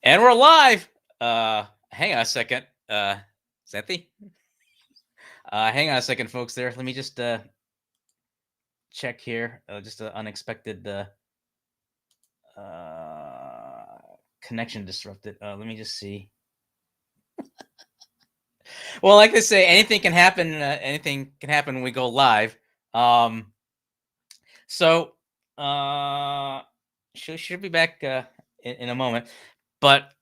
And we're live. Hang on a second. Xanthi? Hang on a second, folks. There. Let me just check here. Just an unexpected uh, connection disrupted. Let me just see. Well, like they say, anything can happen. Anything can happen when we go live. Um, so should be back in a moment. But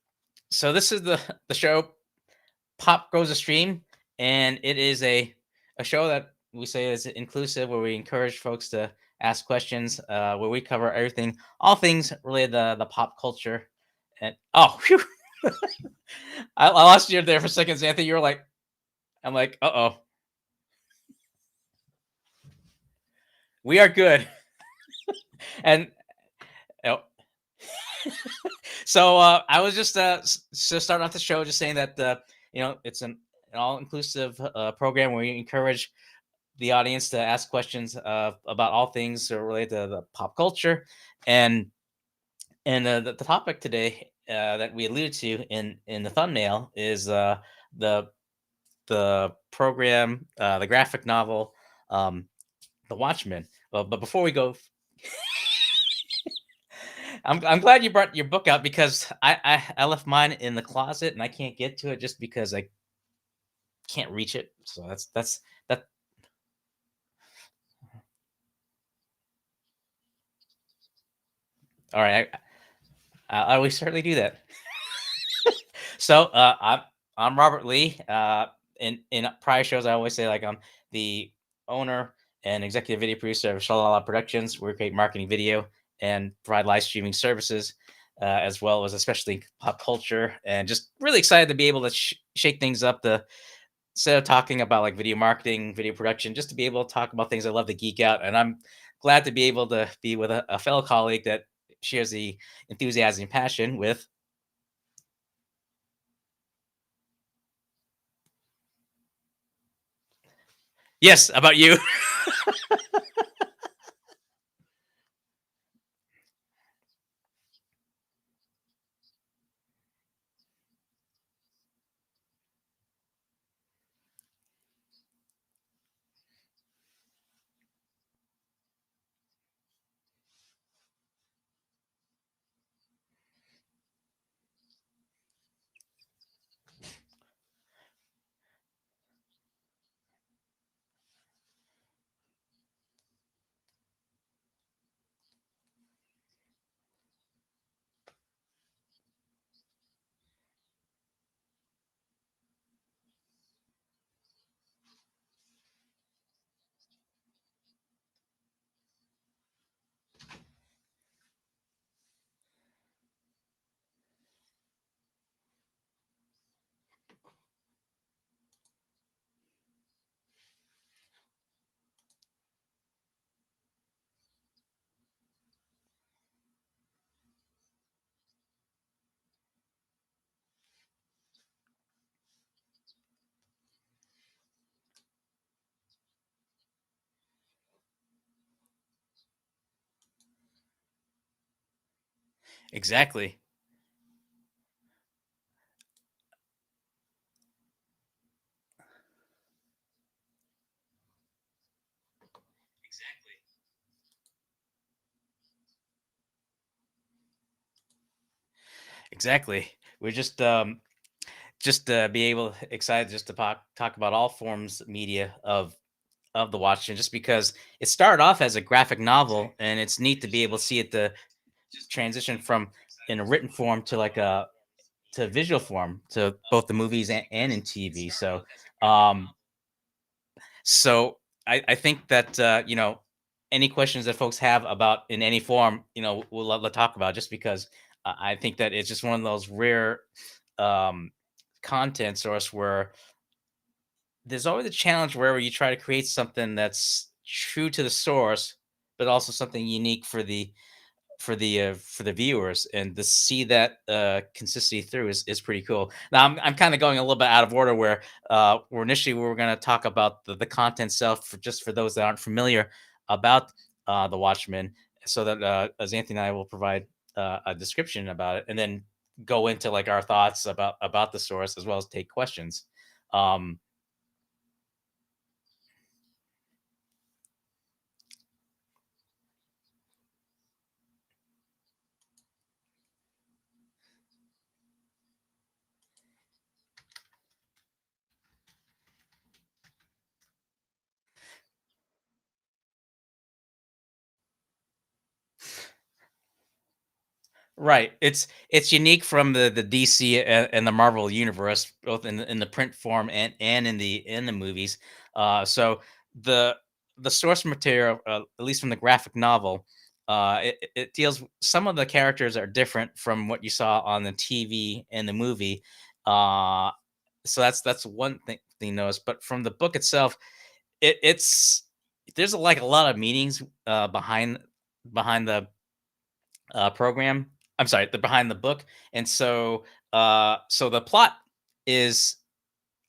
so this is the show Pop Goes a Stream, and it is a show that we say is inclusive, where we encourage folks to ask questions, where we cover everything, all things related to the pop culture. And oh, phew, I lost you there for a second, Xanthi. You were like, I'm like, oh, we are good. And oh, so I was just starting off the show, just saying that it's an all inclusive program where we encourage the audience to ask questions about all things related to the pop culture, and the topic today that we alluded to in the thumbnail is the program, the graphic novel, um, the Watchman. But before we go, I'm glad you brought your book out, because I left mine in the closet and I can't get to it just because I can't reach it. So that's that. All right, I will certainly do that. So I'm Robert Lee. In prior shows, I always say, like, I'm the owner and executive video producer of Shalala Productions. We create marketing video and provide live streaming services, as well as especially pop culture. And just really excited to be able to shake things up. The Instead of talking about like video marketing, video production, just to be able to talk about things I love to geek out. And I'm glad to be able to be with a fellow colleague that shares the enthusiasm and passion with. Yes, about you. Exactly. Exactly. We're just be able excited just to talk about all forms of media of the Watchmen, just because it started off as a graphic novel, and it's neat to be able to see it the transition from in a written form to like a to visual form, to both the movies and in TV. Um so I think that any questions that folks have about in any form, we'll love to talk about, just because I think that it's just one of those rare um content source where there's always a challenge wherever you try to create something that's true to the source, but also something unique for the viewers, and to see that consistency through is pretty cool. Now I'm kind of going a little bit out of order, where we're initially we were going to talk about the content itself, for those that aren't familiar about the Watchmen, so that as Anthony and I will provide a description about it, and then go into like our thoughts about the source as well as take questions. Um, Right. It's unique from the DC and the Marvel universe, both in the print form and in the movies. So the the source material, at least from the graphic novel, it deals. Some of the characters are different from what you saw on the TV and the movie. Uh, so that's one thing you notice. But from the book itself, it's there's like a lot of meanings behind the program. I'm sorry, the behind the book, and so the plot is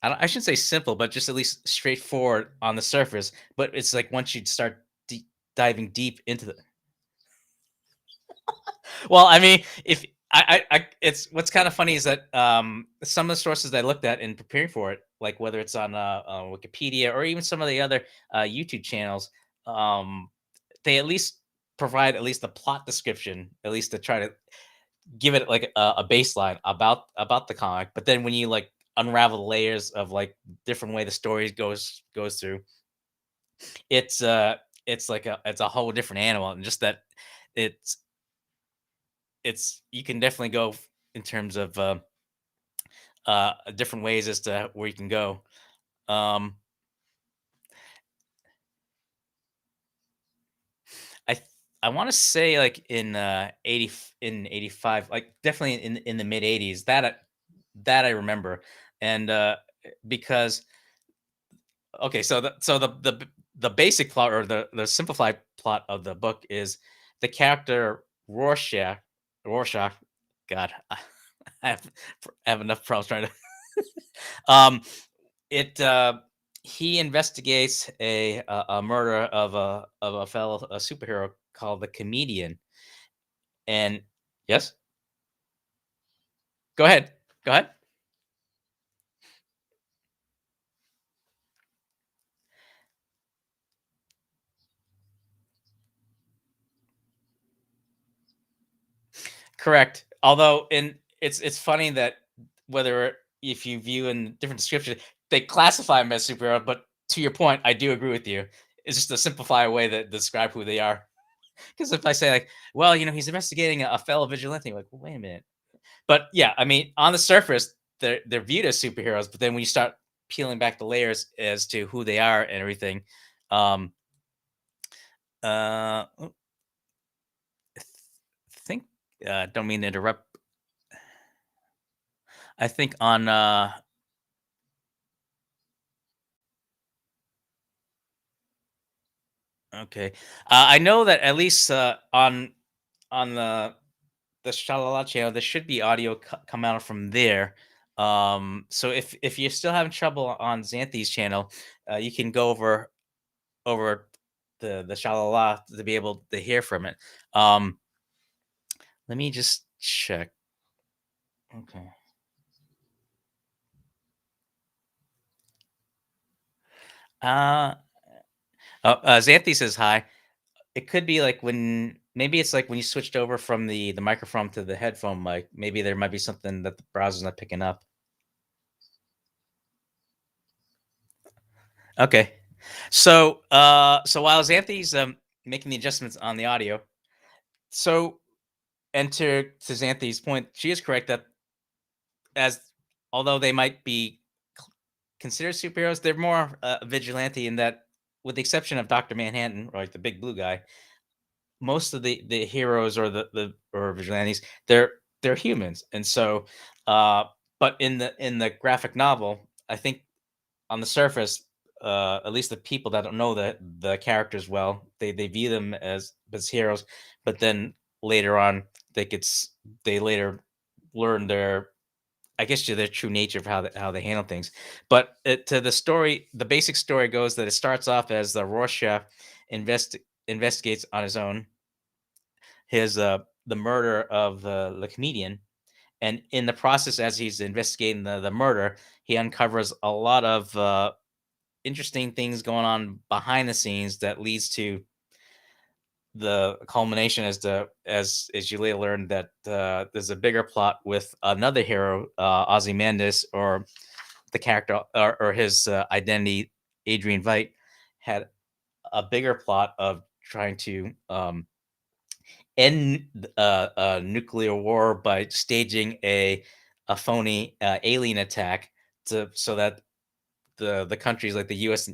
I shouldn't say simple, but just at least straightforward on the surface. But it's like once you start diving deep into the well, I mean, if it's what's kind of funny is that some of the sources I looked at in preparing for it, like whether it's on Wikipedia or even some of the other YouTube channels, um, they at least provide at least a plot description, at least to try to give it like a baseline about the comic, but then when you like unravel the layers of like different way the story goes through, it's it's like it's a whole different animal, and just that it's it's you can definitely go in terms of different ways as to where you can go. Um, I th- I want to say like in 85, like definitely in the mid 80s, that I remember, and because okay, so the basic plot or the simplified plot of the book is the character Rorschach. God, I have I have enough problems trying to. um, it he investigates a murder of a fellow a superhero called the Comedian, and yes, go ahead, go ahead. Correct. Although, it's funny that whether if you view in different descriptions, they classify them as superhero. But to your point, I do agree with you. It's just a simplified way that describe who they are. Because if I say like, well, he's investigating a fellow vigilante, like, well, wait a minute. But yeah, I mean, on the surface, they're viewed as superheroes, but then when you start peeling back the layers as to who they are and everything, um, oh, I think don't mean to interrupt. I think on okay. I know that at least on the Shalala channel, there should be audio come out from there. So if you're still having trouble on Xanthi's channel, you can go over the Shalala to be able to hear from it. Um, Let me just check. Okay. Uh, Xanthi says hi. It could be like when maybe it's like when you switched over from the microphone to the headphone mic. Maybe there might be something that the browser's not picking up. Okay. So while Xanthi's making the adjustments on the audio, so and to Xanthi's point, she is correct that as although they might be considered superheroes, they're more vigilante in that, with the exception of Doctor Manhattan, or like the big blue guy, most of the heroes or the or vigilantes, they're humans, and so but in the graphic novel, I think on the surface, at least the people that don't know the characters well, they view them as heroes, but then later on, they later learn their, I guess, to their true nature of how they handle things. But to the story, the basic story goes that it starts off as the Rorschach investigates on his own the murder of the comedian, And in the process, as he's investigating the murder, he uncovers a lot of interesting things going on behind the scenes that leads to the culmination as you later learn that there's a bigger plot with another hero, Ozymandias, or the character or his identity, Adrian Veidt, had a bigger plot of trying to end a nuclear war by staging a phony alien attack to so that the countries like the U.S.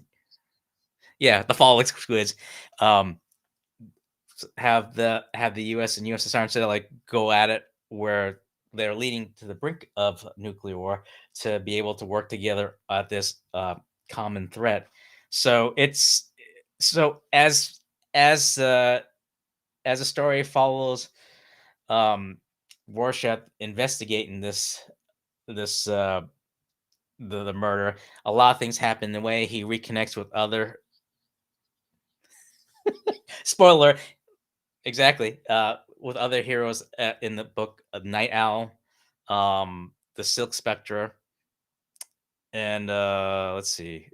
Yeah, the fall squids um, have the U.S. and USSR instead of like go at it where they're leading to the brink of nuclear war to be able to work together at this common threat. So it's so as uh, as a story follows um, Rorschach investigating this the murder. A lot of things happen the way he reconnects with other spoiler exactly with other heroes in the book Night Owl, the Silk Spectre, and let's see,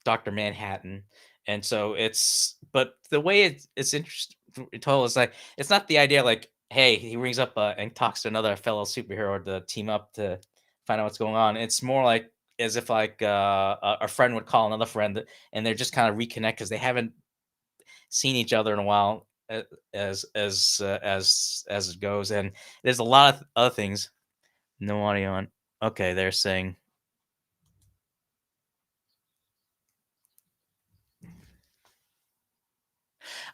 Dr. Manhattan. And so it's but the way it's interesting told is like it's not the idea like hey he rings up and talks to another fellow superhero to team up to find out what's going on. It's more like as if like a friend would call another friend and they're just kind of reconnect because they haven't seen each other in a while as it goes. And there's a lot of other things. No audio on. Okay, they're saying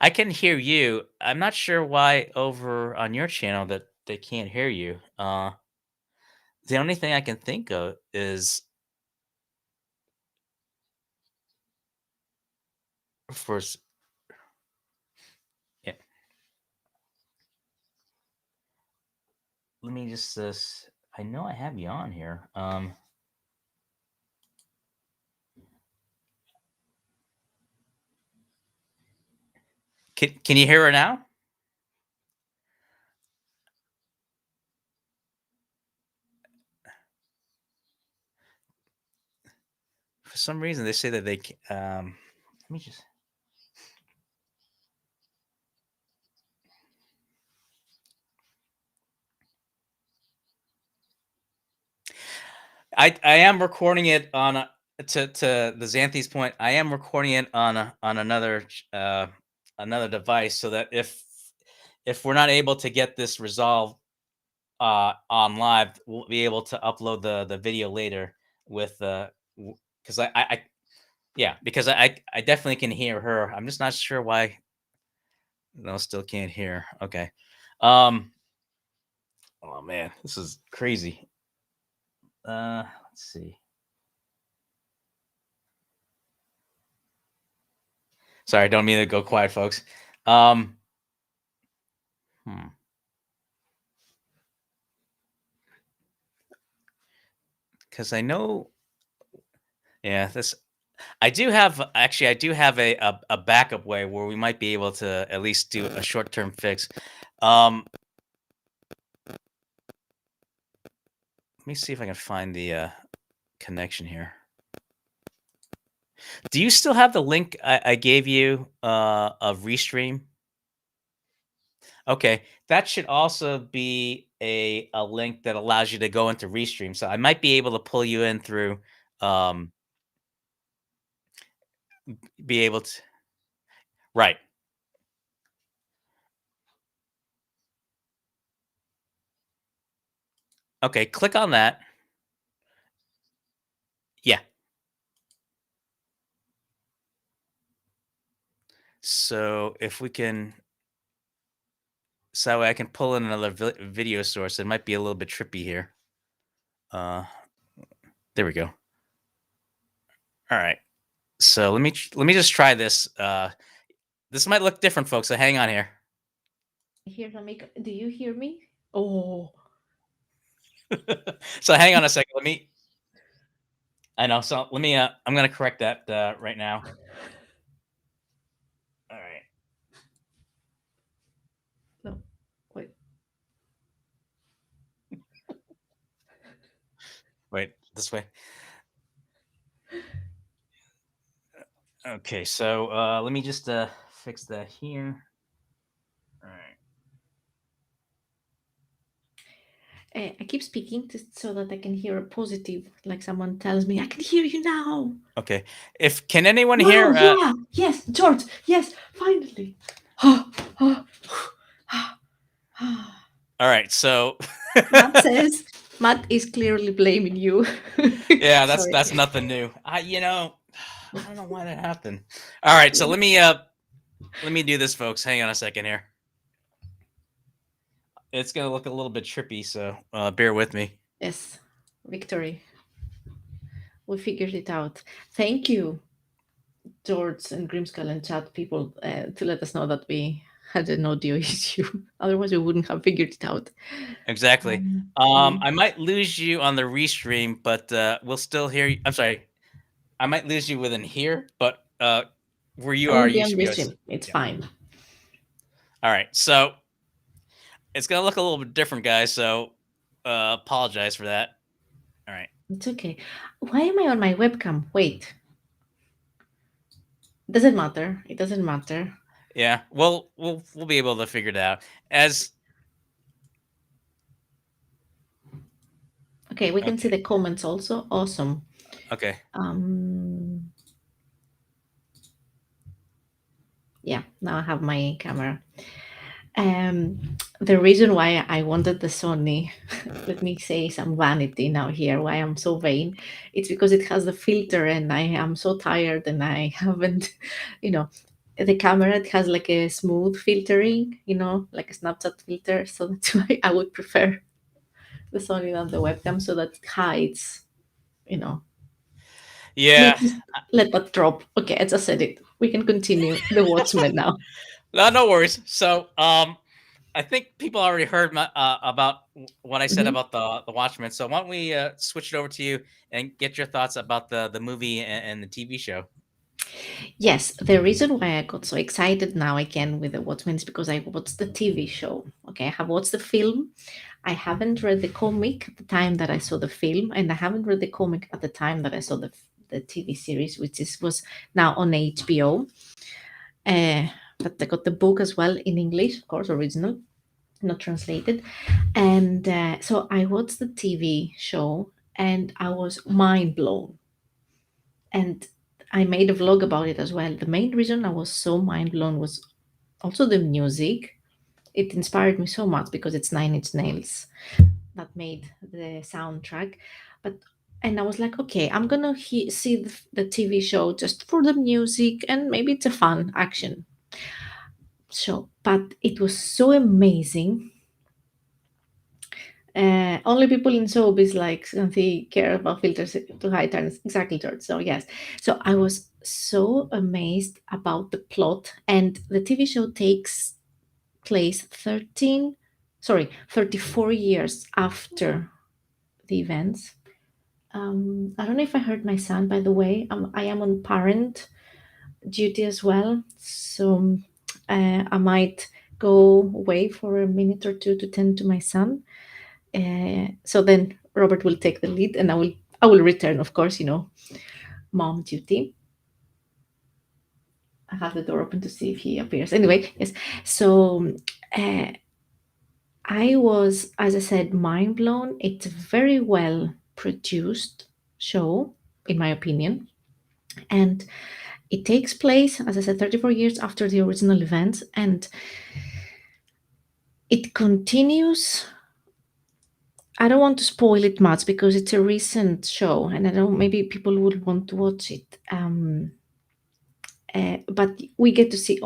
I can hear you. I'm not sure why over on your channel that they can't hear you. The only thing I can think of is for yeah, let me just I know I have you on here. Can you hear her now? For some reason they say that let me just I am recording it on to the Xanthi's point. I am recording it on another device so that if we're not able to get this resolved on live, we'll be able to upload the video later with because I yeah because I definitely can hear her. I'm just not sure why no still can't hear. Okay. Um. Oh man, this is crazy. Let's see. Sorry, I don't mean to go quiet, folks. Um. Hmm. Because I know, yeah, this I do have a backup way where we might be able to at least do a short term fix. Um, let me see if I can find the connection here. Do you still have the link I gave you of Restream? Okay, that should also be a link that allows you to go into Restream. So I might be able to pull you in through um be able to right. Okay, click on that. Yeah. So if we can so that way I can pull in another video source. It might be a little bit trippy here. Uh there we go. All right. So let me just try this. This might look different, folks. So hang on here. Here's a make. Do you hear me? Oh, So hang on a second. Let me. I know. So let me. I'm gonna correct that right now. All right. no. Wait. Wait, this way. Okay, so let me just fix that here. All right. I keep speaking so that I can hear a positive, like someone tells me, I can hear you now. Okay. If can anyone Wow, hear? yeah, yes, George, yes, finally. All right. So Matt says, Matt is clearly blaming you. yeah, Sorry. that's nothing new. I don't know why that happened. All right. So let me do this, folks. Hang on a second here. It's gonna look a little bit trippy, so bear with me. Yes, victory. We figured it out. Thank you, George and Grimskull and chat people, to let us know that we had an audio issue. Otherwise, we wouldn't have figured it out. Exactly. Yeah. I might lose you on the restream, but we'll still hear you. I'm sorry. I might lose you within here, but where you I are, will be you on should be able to restream. see. It's Yeah. fine. All right. So it's gonna look a little bit different, guys. So apologize for that. All right. It's okay. Why am I on my webcam? Wait. Doesn't matter. It doesn't matter. Yeah. Well, we'll be able to figure it out. As Okay, we can see okay. the comments also. Awesome. Okay. Um, yeah, now I have my camera. Um, the reason why I wanted the Sony, let me say some vanity now here, why I'm so vain, it's because it has the filter and I am so tired and I haven't, you know, the camera it has like a smooth filtering, like a Snapchat filter. So that's why I would prefer the Sony than the webcam so that it hides, you know. Yeah. Please let that drop. Okay, I just said it. We can continue the Watchmen now. No, no worries. So, I think people already heard about what I said Mhm. about the Watchmen. So why don't we switch it over to you and get your thoughts about the movie and the TV show? Yes, the reason why I got so excited now again with the Watchmen is because I watched the TV show. Okay, I have watched the film. I haven't read the comic at the time that I saw the film, and I haven't read the comic at the time that I saw the TV series, which was now on HBO. Uh, but I got the book as well in English, of course, original, not translated. And so I watched the TV show, and I was mind blown. And I made a vlog about it as well. The main reason I was so mind blown was also the music. It inspired me so much because it's Nine Inch Nails that made the soundtrack. But and I was like, okay, I'm gonna see the TV show just for the music and maybe it's a fun action show. But it was so amazing. Only people in showbiz like Xanthi care about filters to high turns. Exactly, George. So yes. So I was so amazed about the plot, and the TV show takes place 34 years after the events. I don't know if I heard my son, by the way. I am on parent duty as well. So I might go away for a minute or two to tend to my son. So then Robert will take the lead, and I will return, of course, mom duty. I have the door open to see if he appears. Anyway, yes. So uh, I was, as I said, mind blown. It's a very well produced show, in my opinion, and it takes place, as I said, 34 years after the original events, and it continues. I don't want to spoil it much because it's a recent show, and I know maybe people would want to watch it. But we get to see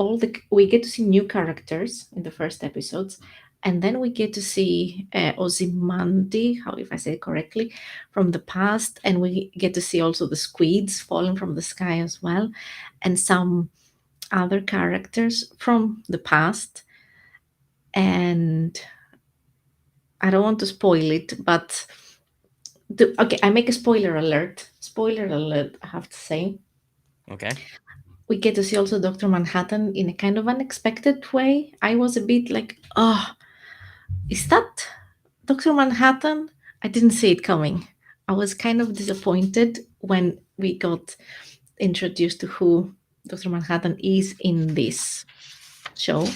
new characters in the first episodes, and then we get to see Ozymandias, how if I say it correctly, from the past, and we get to see also the squids falling from the sky as well, and some other characters from the past. And I don't want to spoil it, but okay, I make a spoiler alert. Spoiler alert, I have to say. Okay. We get to see also Dr. Manhattan in a kind of unexpected way. I was a bit like, oh, is that Dr. Manhattan? I didn't see it coming. I was kind of disappointed when we got introduced to who Dr. Manhattan is in this show,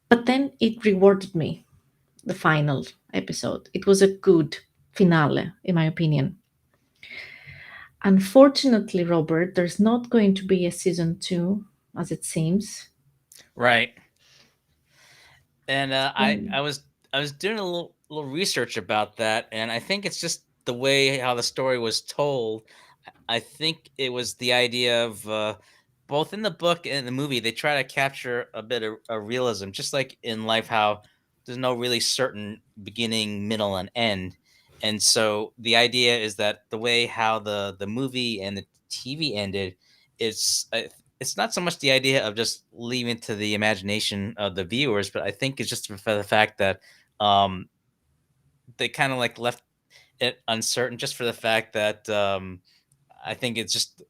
but then it rewarded me, the final episode. It was a good finale, in my opinion. Unfortunately, Robert, there's not going to be a season two, as it seems. Right. And Mm. I was doing a little research about that, and I think it's just the way how the story was told. I think it was the idea of both in the book and the movie, they try to capture a bit of realism, just like in life, how there's no really certain beginning, middle, and end. And so the idea is that the way how the movie and the TV ended, it's it's not so much the idea of just leaving to the imagination of the viewers, but I think it's just for the fact that um, they kind of like left it uncertain, just for the fact that I think it's just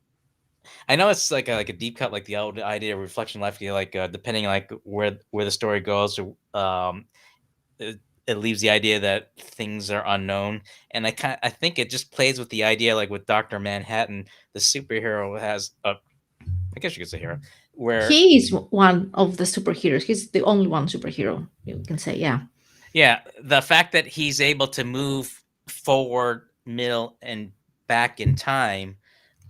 I know it's like a deep cut, like the old idea of reflection life, like depending like where the story goes, or it leaves the idea that things are unknown, and I think it just plays with the idea, like with Doctor Manhattan, the superhero has a I guess you could say hero, where He is one of the superheroes. He's the only one superhero, you can say, yeah. yeah, the fact that he's able to move forward, middle, and back in time,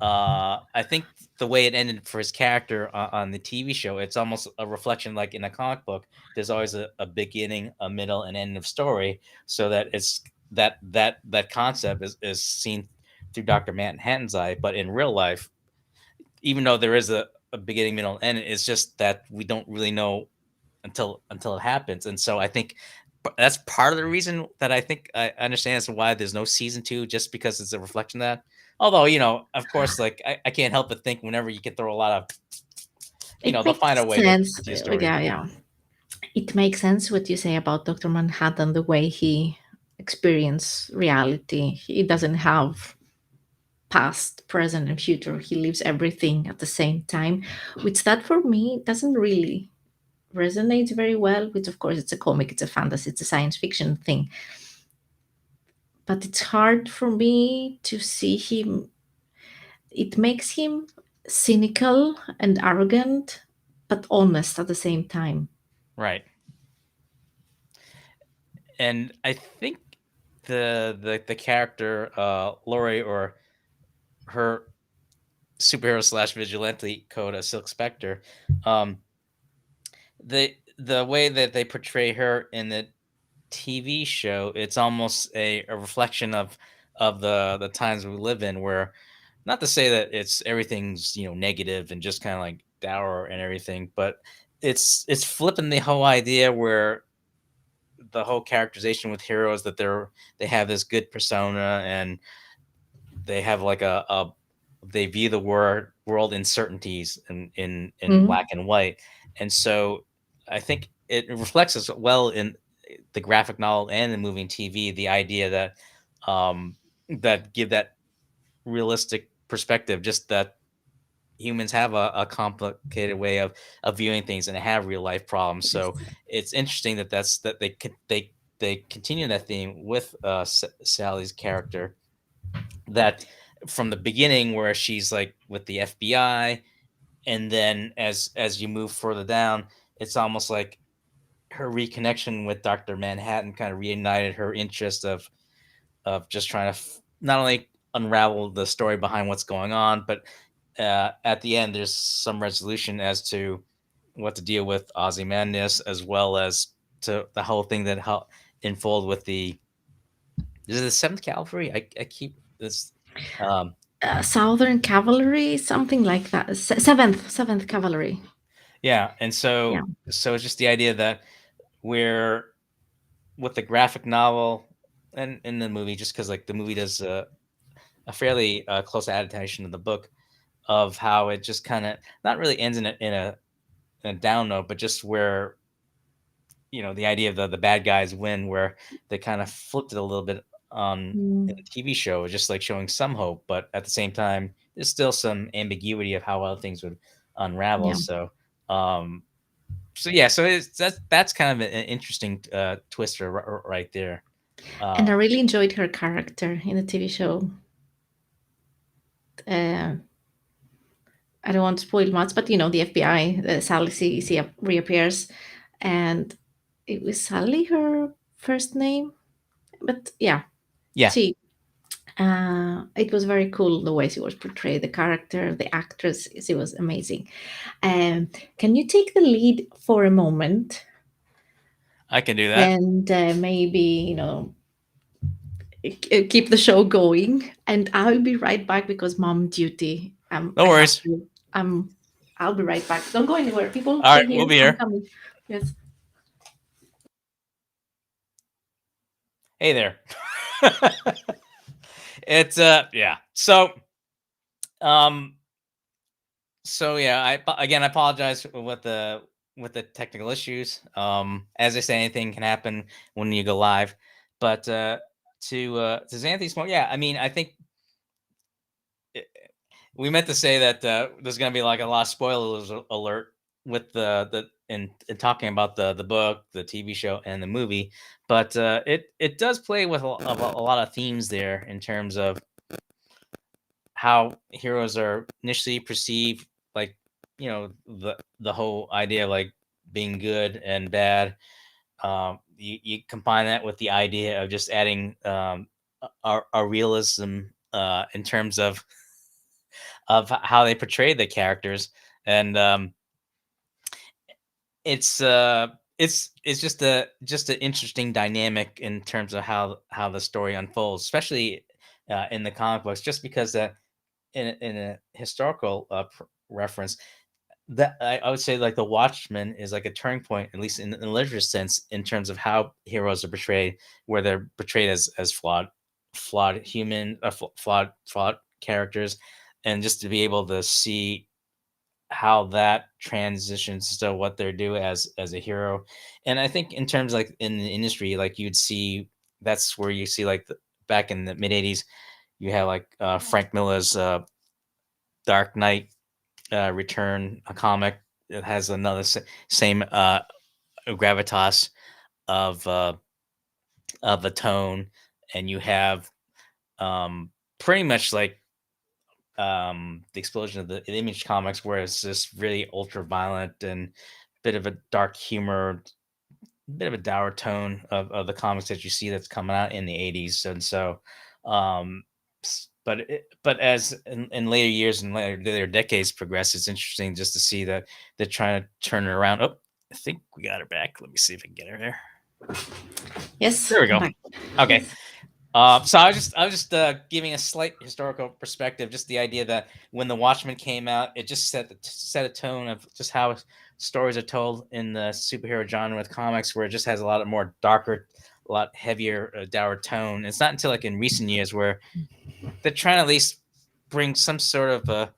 I think the way it ended for his character on the TV show, it's almost a reflection like in a comic book. There's always a beginning, a middle, and end of story, so that it's that concept is seen through Doctor Manhattan's eye. But in real life, even though there is a beginning, middle, and end, it's just that we don't really know until it happens. And so I think that's part of the reason that I think I understand as to why there's no season two, just because it's a reflection of that. Although, of course, like I can't help but think whenever you can throw a lot of, It they'll find a makes way to sense. tell a story. Yeah, yeah. It makes sense what you say about Dr. Manhattan, the way he experiences reality. He doesn't have past, present, and future. He lives everything at the same time, which that for me doesn't really resonate very well. Which, of course, it's a comic, it's a fantasy, it's a science fiction thing. But it's hard for me to see him. It makes him cynical and arrogant, but honest at the same time. Right. And I think the character Lori, or her superhero slash vigilante code, Silk Spectre, um, the way that they portray her in the TV show, it's almost a reflection of the times we live in, where, not to say that it's everything's negative and just kind of like dour and everything, but it's flipping the whole idea, where the whole characterization with heroes, that they have this good persona, and they have like a they view the world in certainties, in Mhm. black and white. And so I think it reflects as well in the graphic novel and the movie and TV, the idea that give that realistic perspective, just that humans have a complicated way of viewing things and have real life problems. So it's interesting that they continue that theme with Sally's character, that from the beginning, where she's like with the FBI, and then as you move further down, it's almost like her reconnection with Dr. Manhattan kind of reignited her interest of just trying to not only unravel the story behind what's going on, but at the end there's some resolution as to what to deal with Ozymandias, as well as to the whole thing that how unfold with the is it the Seventh Cavalry? I keep this. Um, Southern Cavalry, something like that. Seventh Cavalry. yeah, and Yeah. so it's just the idea that we're with the graphic novel and in the movie, just because like the movie does a fairly close adaptation of the book, of how it just kind of not really ends in a down note, but just where the idea of the bad guys win, where they kind of flipped it a little bit on in Mm, the TV show, just like showing some hope, but at the same time, there's still some ambiguity of how other things would unravel. yeah. So yeah, so that's kind of an interesting twister right there. And I Uh, really enjoyed her character in the TV show. Uh, I don't want to spoil much, but the FBI, Sally reappears, and it was Sally her first name, but yeah, yeah, she. It was very cool the way she was portrayed, the character, the actress. She was amazing. Um, can you take the lead for a moment I can do that. and maybe keep the show going? And I'll be right back because mom duty. No I have worries. to. I'll be right back. Don't go anywhere, people. All Stay right, here. we'll be I'm here. coming. Yes. Hey there. It's yeah. Um so yeah, again I apologize with the technical issues. As I say, anything can happen when you go live. But to Xanthi's point, yeah, I mean, I think we meant to say that there's going to be like a lot of spoilers alert with the in talking about the book, the TV show, and the movie, but it does play with a lot of themes there in terms of how heroes are initially perceived, like the whole idea of like being good and bad. You combine that with the idea of just adding a realism in terms of how they portray the characters, and it's it's just an interesting dynamic in terms of how the story unfolds, especially in the comic books, just because in a historical reference, that I would say like the Watchmen is like a turning point, at least in the literature sense, in terms of how heroes are portrayed, where they're portrayed as flawed human, flawed characters, and just to be able to see how that transitions to what they're do as a hero. And I think in terms like in the industry, like you'd see that's where you see like back in the mid '80s, you have like Frank Miller's Dark Knight Return, a comic that has another same gravitas of uh, of a tone, and you have pretty much like the explosion of the Image comics, where it's just really ultra violent and bit of a dark humor, bit of a dour tone of the comics that you see that's coming out in the '80s. And so but as in later years and later decades progress, it's interesting just to see that they're trying to turn it around. Oh, I think we got her back. Let me see if I can get her there. Yes, There we I'm go. back. Okay. Yes. So I was just giving a slight historical perspective, just the idea that when the Watchmen came out, it just set a tone of just how stories are told in the superhero genre with comics, where it just has a lot of more darker, a lot heavier, dour tone. It's not until like in recent years where they're trying to at least bring some sort of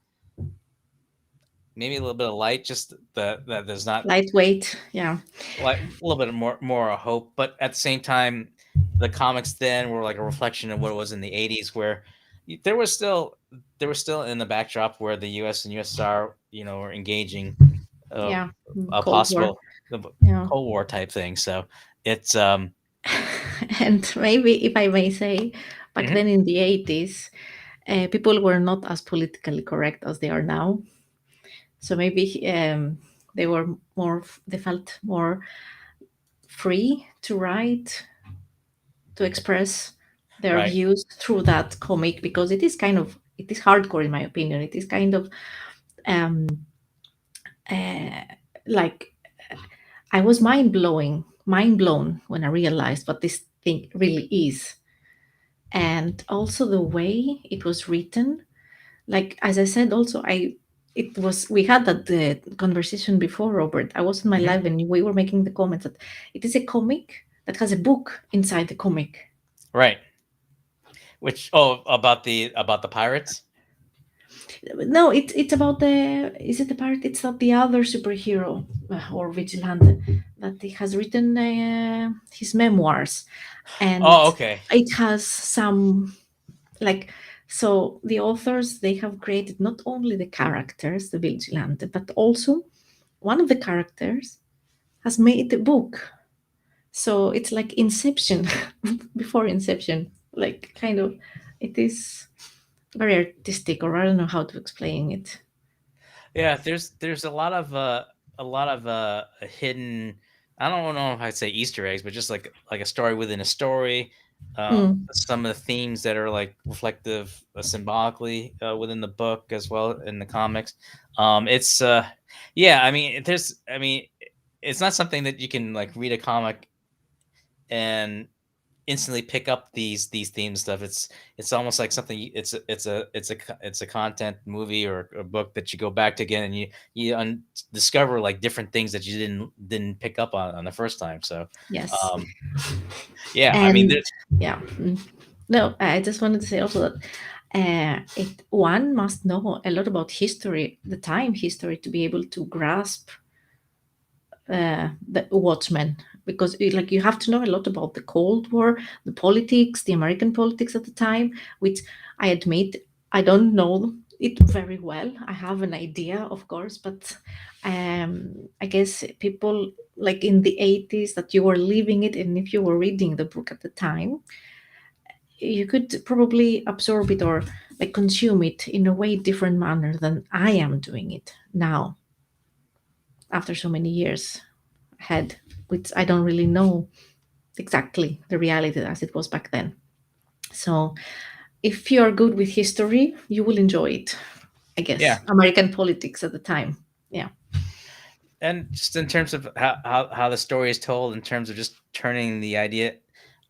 maybe a little bit of light, just that there's not Lightweight. Yeah. like a little bit more hope, but at the same time, the comics then were like a reflection of what it was in the '80s, where there was still in the backdrop where the U.S. and USSR, were engaging uh, Yeah. a Cold War. possible Yeah. Cold War type thing. So it's And maybe, if I may say, back mhm, then in the 80s, people were not as politically correct as they are now. So maybe they were they felt more free to write, to express their right, views through that comic, because it is hardcore in my opinion. It is kind of um, uh, like I was mind blown when I realized what this thing really is, and also the way it was written. Like, as I said, also we had that conversation before, Robert. I was in my mhm, live and we were making the comments that it is a comic that has a book inside the comic. right. Which about the pirates? No, it's about the is it the part? It's not the other superhero or vigilante that he has written his memoirs, and Oh, okay, it has some, like, so the authors, they have created not only the characters, the vigilante, but also one of the characters has made a book. So it's like Inception, before Inception, like kind of. It is very artistic, or I don't know how to explain it. Yeah, there's a lot of hidden. I don't know if I'd say Easter eggs, but just like a story within a story. Mm, Some of the themes that are like reflective symbolically within the book as well in the comics. It's yeah, I mean, it's not something that you can like read a comic and instantly pick up these themes stuff. It's almost like something it's a content movie or a book that you go back to again and discover like different things that you didn't pick up on the first time. So yes. um yeah, I mean And there's yeah. No, I just wanted to say also that it one must know a lot about history, the time history, to be able to grasp the Watchmen, because like you have to know a lot about the Cold War, the politics, the American politics at the time, which I admit I don't know it very well. I have an idea, of course, but I guess people like in the 80s that you were living it, and if you were reading the book at the time, you could probably absorb it or like consume it in a way different manner than I am doing it now after so many years had, which I don't really know exactly the reality as it was back then. So if you are good with history, you will enjoy it. I yeah. guess American politics at the time. Yeah. And just in terms of how the story is told, in terms of just turning the idea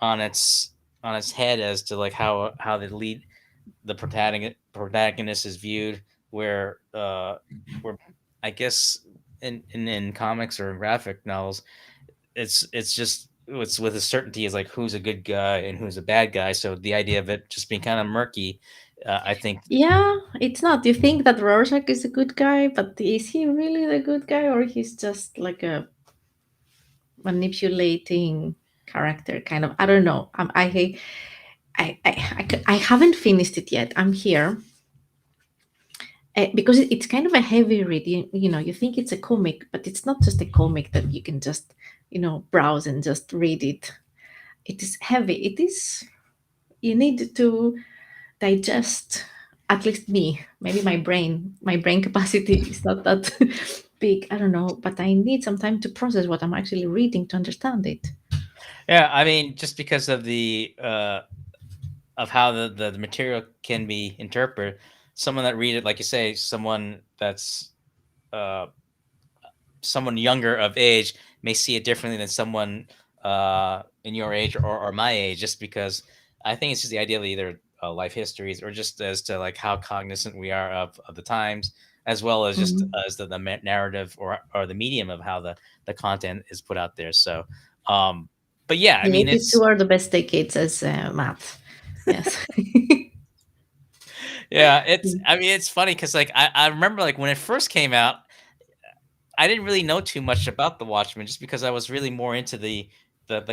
on its head as to like how the protagonist is viewed, where I guess in comics or in graphic novels, it's just it's with a certainty is like who's a good guy and who's a bad guy. So the idea of it just being kind of murky, I think. Yeah, it's not. You think that Rorschach is a good guy, but is he really the good guy, or he's just like a manipulating character? Kind of. I don't know. I haven't finished it yet. I'm here because it's kind of a heavy read. You know, you think it's a comic, but it's not just a comic that you can just, browse and just read it. It is heavy. It is, you need to digest, at least me. Maybe my brain capacity is not that big. I don't know, but I need some time to process what I'm actually reading to understand it. Yeah, I mean, just because of how the material can be interpreted, someone that read it, like you say, uh someone younger of age may see it differently than someone in your age or my age, just because I think it's just the idea of either life histories or just as to like how cognizant we are of the times, as well as just Mhm. as narrative or the medium of how the content is put out there. So um but yeah, I The mean 82 it's are the best decades as math. Yes. yeah, I mean it's funny because like I remember like when it first came out, I didn't really know too much about the Watchmen just because I was really more into the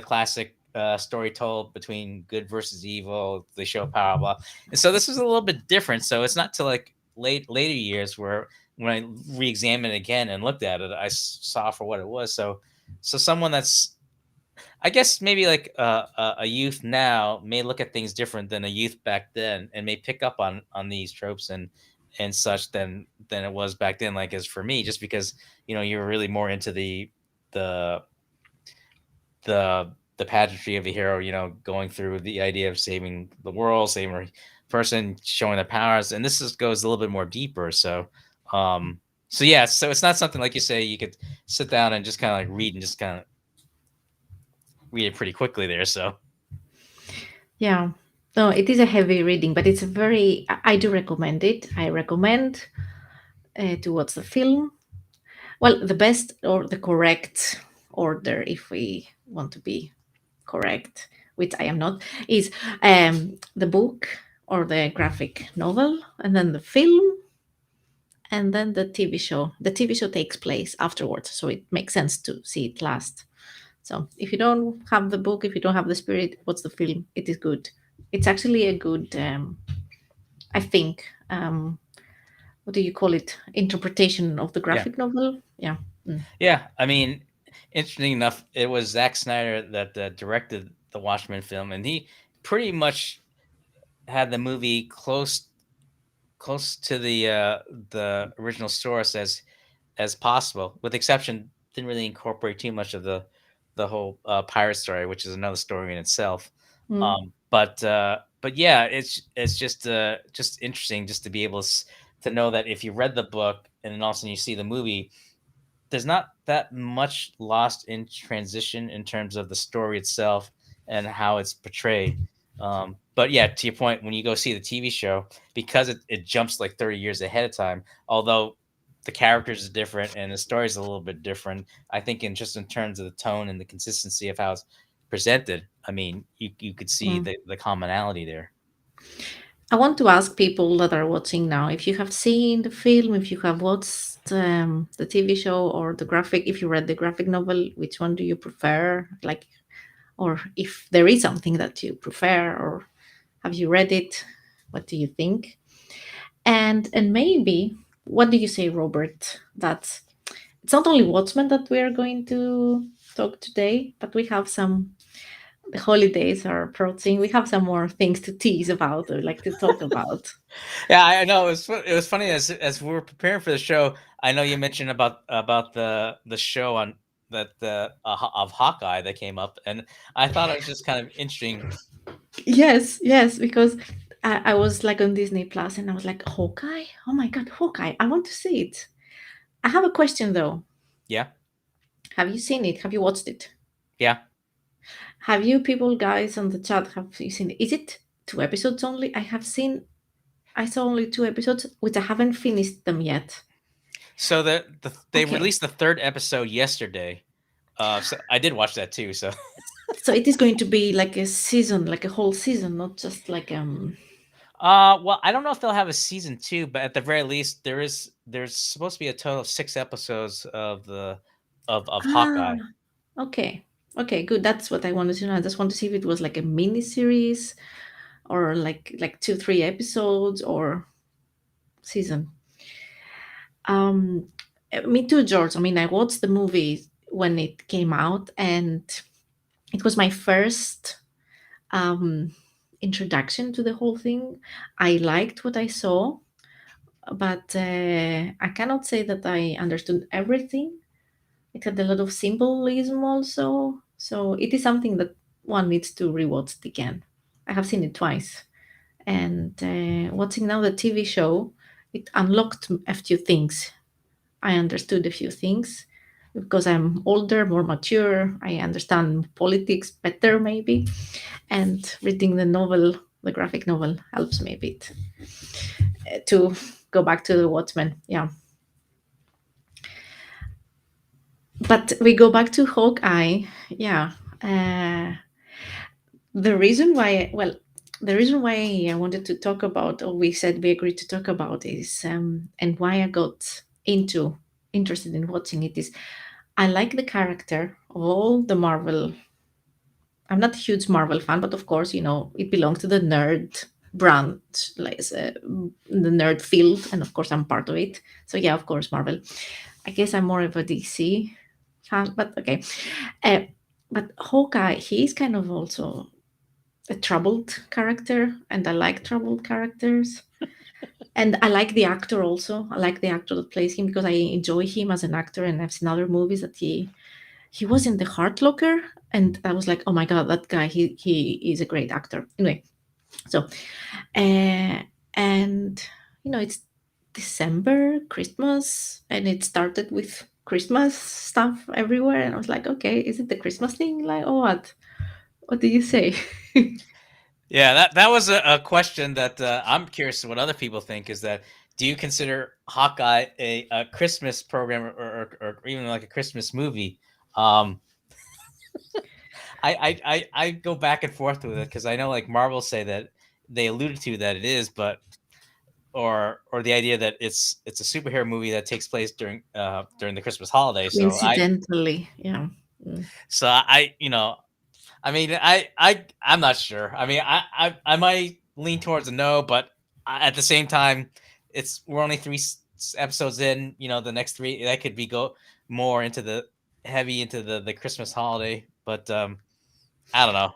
classic story told between good versus evil, the show power blah. And so this is a little bit different. So it's not till like later years where when I re-examined it again and looked at it, saw for what it was. So someone that's I guess maybe like a youth now may look at things different than a youth back then, and may pick up on these tropes and such than it was back then. Like as for me, just because you're really more into the the pageantry of the hero, going through the idea of saving the world, saving a person, showing their powers, and this goes a little bit more deeper. So yeah, so it's not something like you say you could sit down and just kind of like read and just kind of read it pretty quickly there. So Yeah. No, it is a heavy reading, but it's a very, I do recommend it. I recommend to watch the film. Well, the best or the correct order, if we want to be correct, which I am not, is the book or the graphic novel, and then the film, and then the TV show. The TV show takes place afterwards, so it makes sense to see it last. So if you don't have the book, if you don't have the spirit, what's the film? It is good. It's actually a good, I think, what do you call it? Interpretation of the yeah. graphic novel. Yeah. Mm. Yeah, I mean, Interesting enough, it was Zack Snyder that directed the Watchmen film, and he pretty much had the movie close to the original source as possible, with exception didn't really incorporate too much of the whole pirate story, which is another story in itself. Mm. But yeah, it's just interesting just to be able to know that if you read the book and then all of a sudden you see the movie, there's not that much lost in transition in terms of the story itself and how it's portrayed. But yeah, to your point, when you go see the TV show, because it jumps like 30 years ahead of time, although the characters are different and the story is a little bit different, I think in terms of the tone and the consistency of how it's presented, I mean, you could see Mm. the commonality there. I want to ask people that are watching now if you have seen the film, if you have watched the TV show or the graphic, if you read the graphic novel, which one do you prefer? Like, or if there is something that you prefer, or have you read it? What do you think? And maybe what do you say, Robert? That it's not only Watchmen that we are going to talk today, but we have some. The holidays are approaching. We have some more things to tease about or like to talk about. Yeah, I know it was funny as we were preparing for the show. I know you mentioned about the show on that the of Hawkeye that came up, and I thought it was just kind of interesting. Yes, yes, because I was like on Disney Plus and I was like, Hawkeye? Oh my God, Hawkeye. I want to see it. I have a question though. Yeah, Have you seen it? Have you watched it? yeah. Have you people, guys on the chat, have you seen it? Is it 2 episodes only? I saw only 2 episodes, which I haven't finished them yet. So they Okay. released the third episode yesterday. So I did watch that too. So So it is going to be like a season, like a whole season, not just like well, I don't know if they'll have a season two, but at the very least, there's supposed to be a total of 6 episodes of the of ah, Hawkeye. okay. Okay, good. That's what I wanted to know. I just want to see if it was like a mini series or like 2 3 episodes or season. Um, Me too, George. I mean, I watched the movie when it came out, and it was my first um, introduction to the whole thing. I liked what I saw, but I cannot say that I understood everything. It had a lot of symbolism also, so it is something that one needs to rewatch it again. I have seen it twice, and watching now the TV show, it unlocked a few things. I understood a few things because I'm older, more mature. I understand politics better, maybe, and reading the novel, the graphic novel, helps me a bit to go back to the Watchmen. Yeah, but we go back to Hawkeye. Yeah, uh, the reason why, well, the reason why I wanted to talk about, or we said we agreed to talk about, is and why I got interested in watching it is I like the character of all the Marvel. I'm not a huge Marvel fan, but of course, it belongs to the nerd brand, like the nerd field, and of course, I'm part of it. So yeah, of course, Marvel. I guess I'm more of a DC fan, but okay. Uh, but Hawkeye, he's kind of also a troubled character, and I like troubled characters. And I like the actor also. I like the actor that plays him because I enjoy him as an actor, and I've seen other movies that he was in the Heart Locker, and I was like, oh my god, that guy, he is a great actor. Anyway, so and it's December, Christmas, and it started with Christmas stuff everywhere, and I was like, okay, is it the Christmas thing? Like, oh, what? What do you say? Yeah, that was a question that I'm curious what other people think. Is that do you consider Hawkeye a Christmas program or even like a Christmas movie? Um, I go back and forth with it because I know like Marvel say that they alluded to that it is, but or the idea that it's a superhero movie that takes place during the Christmas holiday. Coincidentally, yeah. Mm. I mean, I'm not sure. I mean, I might lean towards a no, but at the same time, we're only three episodes in. You know, the next three that could be go more into the heavy into the Christmas holiday, but I don't know.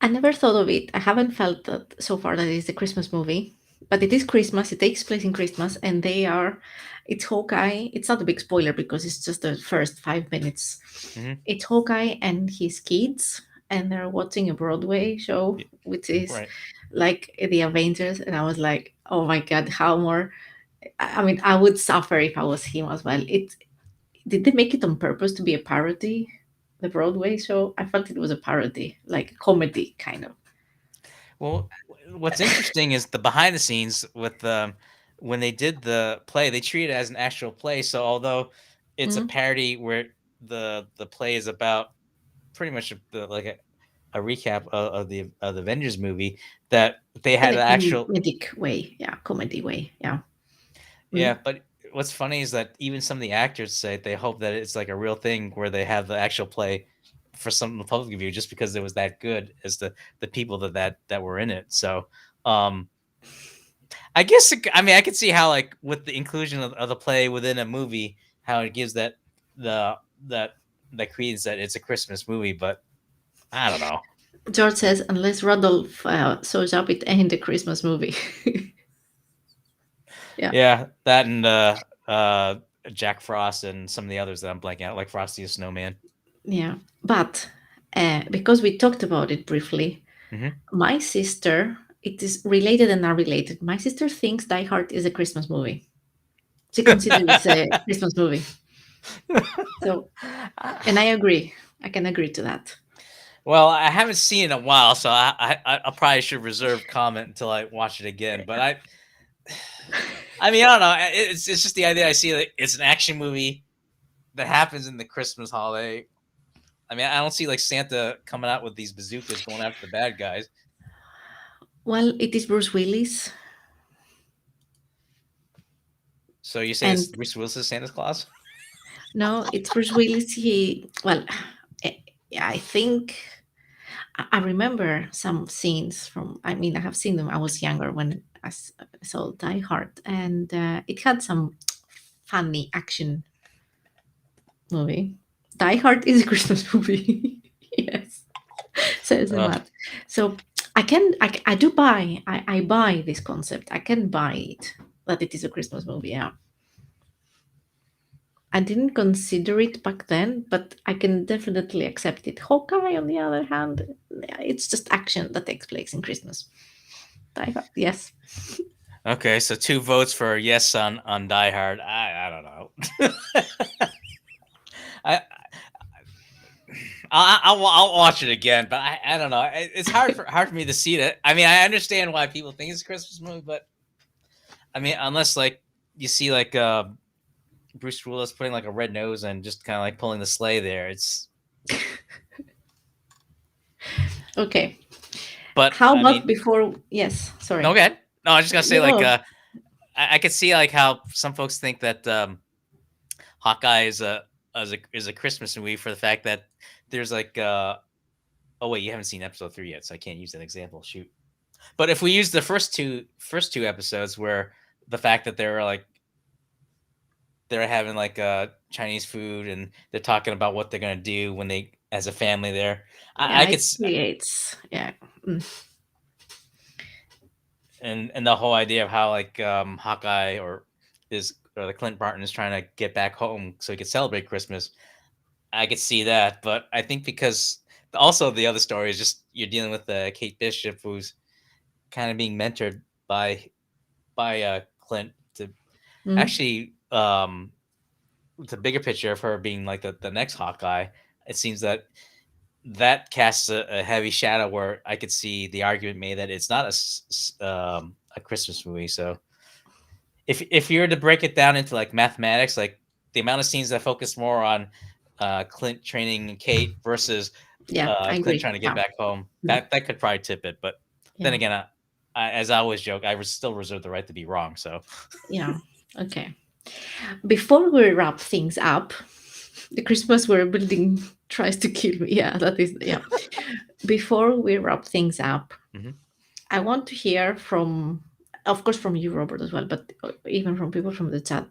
I never thought of it. I haven't felt that so far that it's a Christmas movie, but it is Christmas. It takes place in Christmas, and they are. It's Hawkeye. It's not a big spoiler because it's just the first 5 minutes. Hmm. It's Hawkeye and his kids, and they're watching a Broadway show, which is Right. like the Avengers. And I was like, oh my god, how more? I mean, I would suffer if I was him as well. It did they make it on purpose to be a parody? The Broadway show? I felt it was a parody, like a comedy kind of. Well, what's interesting is the behind the scenes with when they did the play, they treat it as an actual play. So although it's a Mm. parody where the play is about pretty much like a recap of the Avengers movie, that they In had a an actual. comedic way, yeah, comedy way, yeah. Yeah, Mm. but what's funny is that even some of the actors say they hope that it's like a real thing where they have the actual play for some of the public view, just because it was that good as the people that were in it. So um I guess I mean I could see how, like, with the inclusion of the play within a movie, how it gives the that that credence that it's a Christmas movie, but I don't know. George says, unless Rudolph shows up, it ain't a Christmas movie. Yeah, Yeah, that and Jack Frost and some of the others that I'm blanking out, like Frosty the Snowman. yeah. But because we talked about it briefly, Hmm. my sister, it is related and not related. My sister thinks Die Hard is a Christmas movie. She considers it a Christmas movie. So, and I agree. I can agree to that. Well, I haven't seen it in a while, so I probably should reserve comment until I watch it again. But I mean, I don't know. It's just the idea. I see that it's an action movie that happens in the Christmas holiday. I mean, I don't see like Santa coming out with these bazookas going after the bad guys. Well, it is Bruce Willis, So you say it's and Bruce Willis Santa's Claus? no, it's Bruce Willis. He, well, eh, I think I remember some scenes from. I mean, I have seen them. I was younger when I saw Die Hard, and it had some funny action movie. Die Hard is a Christmas movie. Yes, says Uh, Matt. So I do buy. I buy this concept. I can buy it that it is a Christmas movie. Yeah. I didn't consider it back then, but I can definitely accept it. Hawkeye, on the other hand, yeah, it's just action that takes place in Christmas. Die Hard, yes. okay, so 2 votes for yes on Die Hard. I don't know. I I'll watch it again, but I don't know. It's hard for me to see it. I mean, I understand why people think it's a Christmas movie, but I mean, unless like you see like Bruce Willis putting like a red nose and just kind of like pulling the sleigh there, it's. Okay. But How I about mean, before? Yes, no, sorry. okay. No, I was just gonna say like No. I could see like how some folks think that Hawkeye is a Christmas movie for the fact that there's like oh wait, you haven't seen episode 3 yet, so I can't use that example. Shoot. But if we use the first two episodes, where the fact that they're having like Chinese food and they're talking about what they're gonna do when they as a family there, I Yeah, could it creates. Yeah. Mm. and the whole idea of how like Hawkeye or the Clint Barton is trying to get back home so he could celebrate Christmas. I could see that, but I think because also the other story is just you're dealing with Kate Bishop, who's kind of being mentored by Clint to Mm. actually the bigger picture of her being like the next Hawkeye. It seems that casts a heavy shadow where I could see the argument made that it's not a Christmas movie. So if you were to break it down into like mathematics, like the amount of scenes that focus more on Clint training Kate versus Yeah, I Clint agree. trying to get Yeah. back home, Mm. that could probably tip it. But then Yeah. again, as I always joke, still reserve the right to be wrong. So Yeah. Okay. Before we wrap things up, the Christmas we're building tries to kill me. Yeah, that is, yeah. Before we wrap things up, mhm. I want to hear from, of course, from you, Robert, as well, but even from people from the chat,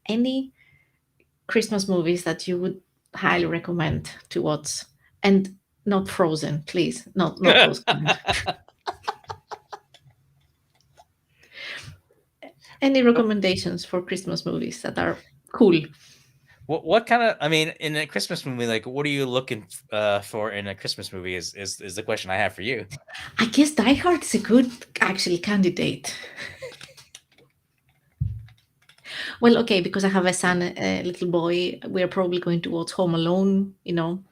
any Christmas movies that you would highly recommend to watch. And not Frozen, please. Not those kind. Any recommendations for Christmas movies that are cool? What kind of? I mean, in a Christmas movie, like, what are you looking for in a Christmas movie? Is the question I have for you? I guess Die Hard is a good actually candidate. Well, okay, because I have a son, a little boy, we're probably going to watch Home Alone,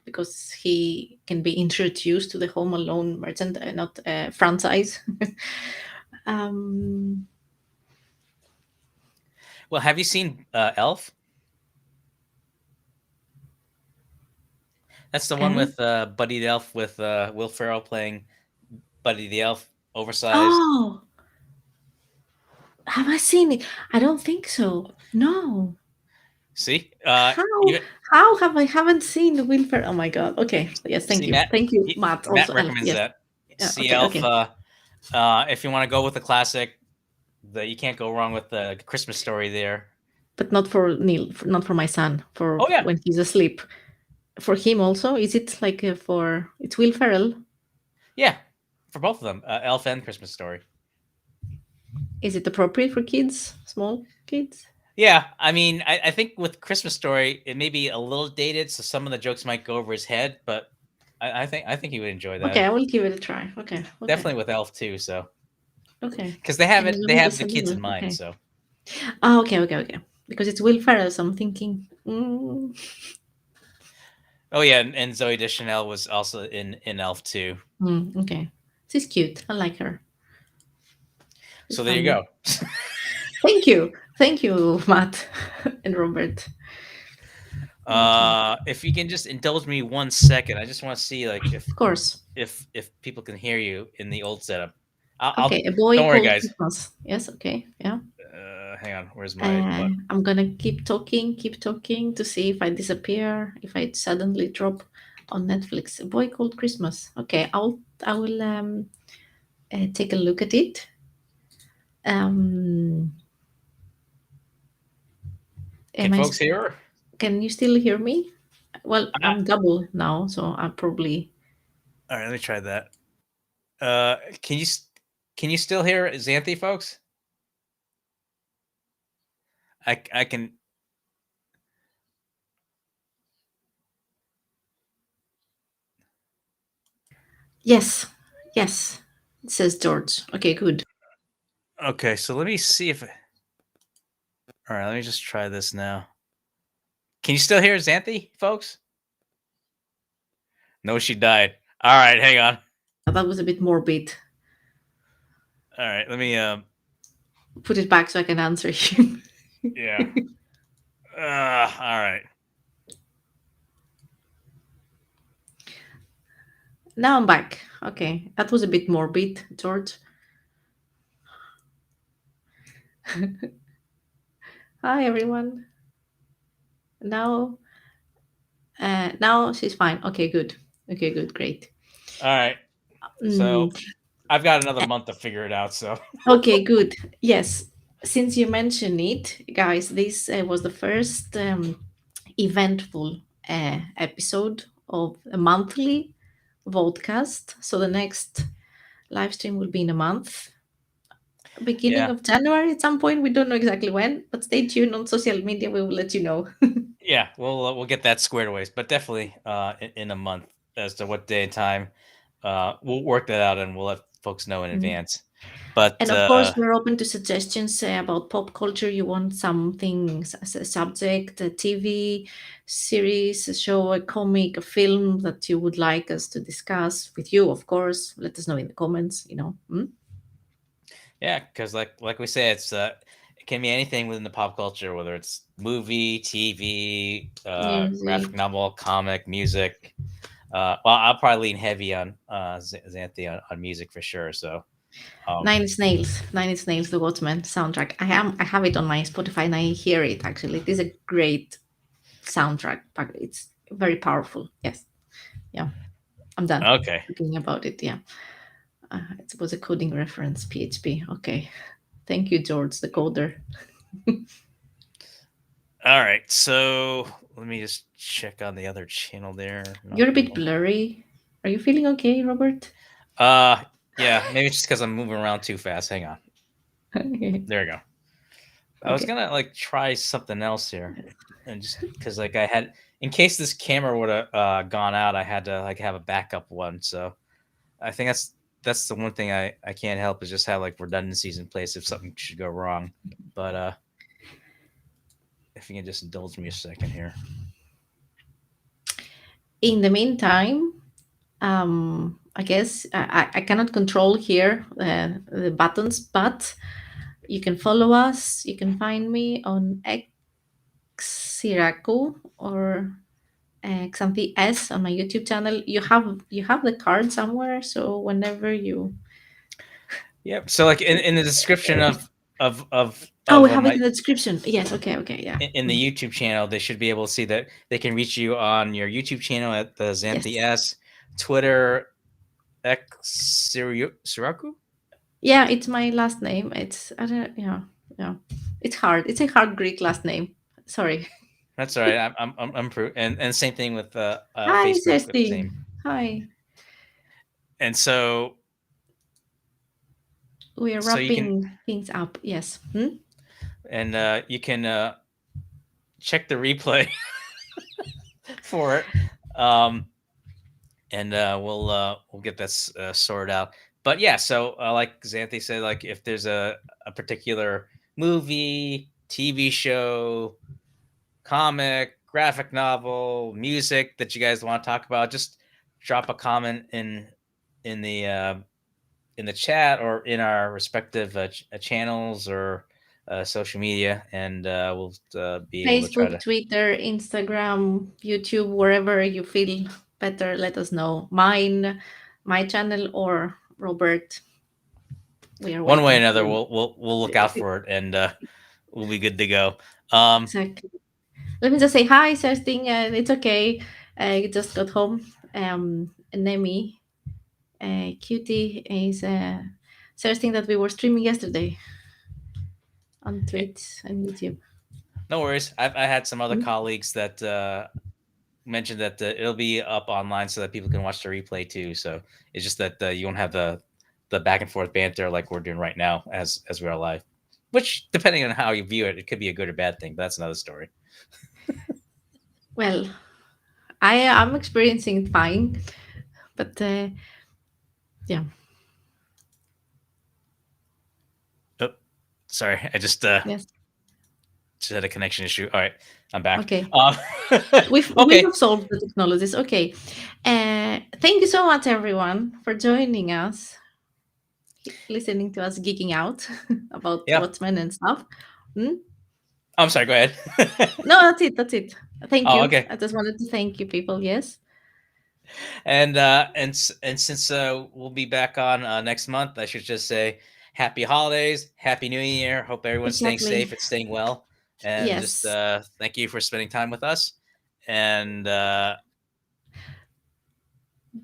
because he can be introduced to the Home Alone merchant, not franchise. um, Well, have you seen Elf? That's the one okay. with Buddy the Elf with Will Ferrell playing Buddy the Elf, oversized. Oh, have I seen it? I don't think so. No. See, How? even How have I haven't seen the Wilfer? Oh my god. Okay. Yes, thank see you. Matt. Thank you, Matt. Matt Also, Elf. recommends Yes. that. Yeah. See Okay. Elf. Okay. If you want to go with the classic, you can't go wrong with the Christmas Story there. But not for Neil. Not for my son. For Oh yeah, when he's asleep. For him also. Is it like for? It's Will Ferrell. yeah, for both of them, Elf and Christmas Story. Is it appropriate for kids? Small kids? Yeah, I mean, I think with Christmas Story, it may be a little dated, so some of the jokes might go over his head, but I think he would enjoy Okay, that. I will give it a try. Okay. Okay. Definitely with Elf too, so Okay. because they have And it, as they long as have it's the a kids little. in mind. Okay. So Oh, okay. Okay. Okay. Because it's Will Ferrell, so I'm thinking. oh yeah, and Zooey Deschanel was also in Elf too. Okay. She's cute. I like her. She's So there you funny. go. Thank you. Thank you, Matt and Robert. Okay. If you can just indulge me 1 second, I just want to see like Of course. if people can hear you in the old setup. I'll Okay. A boy don't worry, called guys. Christmas. Yes. Okay. Yeah. Hang on, where's my button? I'm gonna keep talking to see if I disappear, if I suddenly drop on Netflix. A boy called Christmas. Okay. I will take a look at it. Um, Can am I? folks hear? Can you still hear me? Well, Uh, I'm double now, so I probably. all right, let me try that. Uh, can you can you still hear Xanthi, folks? I can. Yes. Yes. Says George. Okay. Good. Okay, so let me see if. All right, let me just try this now. Can you still hear Xanthi, folks? No, she died. All right, hang on. That was a bit morbid. All right, let me. Put it back so I can answer him. Yeah. All right. Now I'm back. Okay, that was a bit morbid, George. Hi everyone. Now, now she's fine. Okay, good. Okay, good, great. All right. So Mm, I've got another month to figure it out. So okay, good. Yes, since you mentioned it, guys, this was the first eventful episode of a monthly podcast. So the next live stream will be in a month, beginning yeah, of January at some point. We don't know exactly when, but stay tuned on social media. We will let you know. yeah, we'll get that squared away, but definitely in a month as to what day and time. We'll work that out and we'll let folks know in Mm. advance. But And of course, we're open to suggestions about pop culture. You want something, as a subject, a TV series, a show, a comic, a film that you would like us to discuss with you, of course. Let us know in the comments. yeah, because like we say, it can be anything within the pop culture, whether it's movie, TV, graphic Music. novel, comic, music. Well, I'll probably lean heavy on Xanthi on music for sure. So Nine Inch Nails. Nine Inch Nails, the Watchman soundtrack. I have it on my Spotify and I hear it actually. It is a great soundtrack, but it's very powerful. Yes. Yeah. I'm done okay. talking about it. Yeah. It was a coding reference, PHP. Okay. Thank you, George, the coder. All right, so let me just check on the other channel there. You're a bit blurry. Are you feeling okay, Robert? Uh, yeah, maybe it's just because I'm moving around too fast. Hang on. Okay. There we go. I was Okay. gonna like try something else here, and just because like I had, in case this camera would have gone out, I had to like have a backup one. So I think that's the one thing I can't help is just have like redundancies in place if something should go wrong. But if you can just indulge me a second here. In the meantime, I guess I cannot control here the buttons, but you can follow us. You can find me on Syrakou or Xanthi S on my YouTube channel. You have the card somewhere, so whenever you Yep. So like in the description oh, we of have it my in the description. Yes, okay, okay, yeah. in the YouTube channel, they should be able to see that they can reach you on your YouTube channel at the Xanthi Yes. S, Twitter Syrakou. Yeah, it's my last name. It's I don't yeah, yeah. It's hard. It's a hard Greek last name. Sorry. That's all right. And same thing with Hi, Facebook. Cesti. Same. Hi. And so We are you can wrapping things up. Yes. Hmm? you can check the replay for it. Um, and we'll get this sorted out. But yeah, so like Xanthi said, like if there's a particular movie, TV show, comic, graphic novel, music that you guys want to talk about, just drop a comment in the uh, in the chat or in our respective channels or social media, and we'll be able to try Facebook, to. Twitter, Instagram, YouTube, wherever you feel better, let us know. Mine, my channel, or Robert. We are One way or waiting another, for we'll look out for it, and we'll be good to go. Um, exactly. Let me just say hi, Cersting. It's okay. I just got home. Nemi, Cutie is Cersting that we were streaming yesterday on Twitch and YouTube. no worries. I had some other Mm. colleagues that mentioned that it'll be up online so that people can watch the replay too. So it's just that you won't have the back and forth banter like we're doing right now as we're live. Which, depending on how you view it, it could be a good or bad thing. But that's another story. Well, I am experiencing it fine, but yeah, Oh, sorry, I yes, just had a connection issue. All right, I'm back. okay. Um, We okay. have solved the technologies. Okay, thank you so much, everyone, for joining us, listening to us geeking out about Yeah. Watchmen and stuff. Hmm? I'm sorry. Go ahead. No, that's it. That's it. Thank Oh, you. okay. I just wanted to thank you, people. Yes, And since we'll be back on next month, I should just say happy holidays, happy New Year. Hope everyone's staying safe exactly. and staying well. And just Yes, thank you for spending time with us. And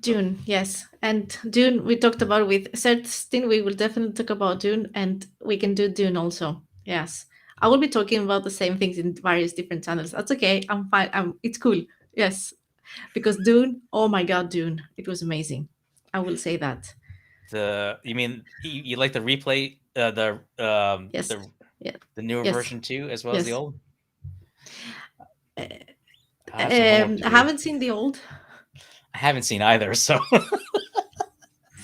June. Yes, and June we talked about with Cersting. We will definitely talk about June, and we can do June also. Yes, I will be talking about the same things in various different channels. That's okay. I'm fine. It's cool. Yes, because Dune, oh my god, Dune, it was amazing. I will say that. you mean you like the replay, Yes, yeah, the newer yes, version too, as well as the yes. old? I have some homework to I do. haven't seen the old, I haven't seen either, so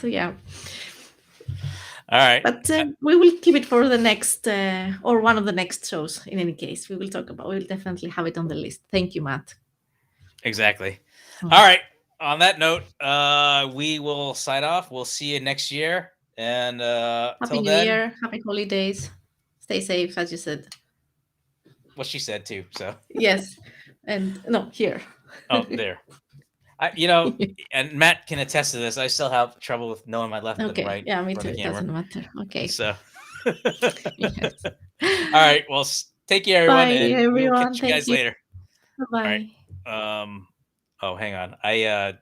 so yeah. all right. But we will keep it for the next or one of the next shows. In any case, we will talk about. We will definitely have it on the list. Thank you, Matt. Exactly. Mm. All right. On that note, we will sign off. We'll see you next year. And Happy till New then, Year. Happy holidays. Stay safe, as you said. what she said too. So, Yes, and no here. oh, there. And Matt can attest to this. I still have trouble with knowing my left and Okay. right Yeah, me from too. the It camera. doesn't matter. Okay. So, all Yes. right. Well, take care, everyone, Bye, and we will everyone. catch you Thank guys you. later. All Bye. right. Oh, hang on. I Yeah.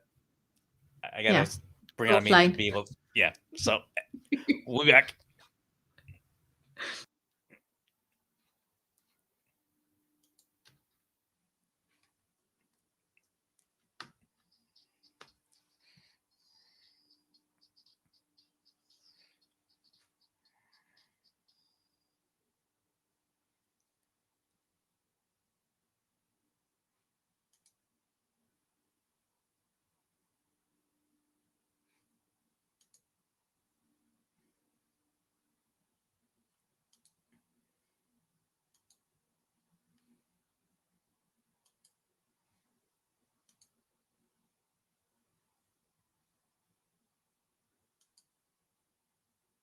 gotta bring Go on me to offline. be able. Yeah. So we'll be back.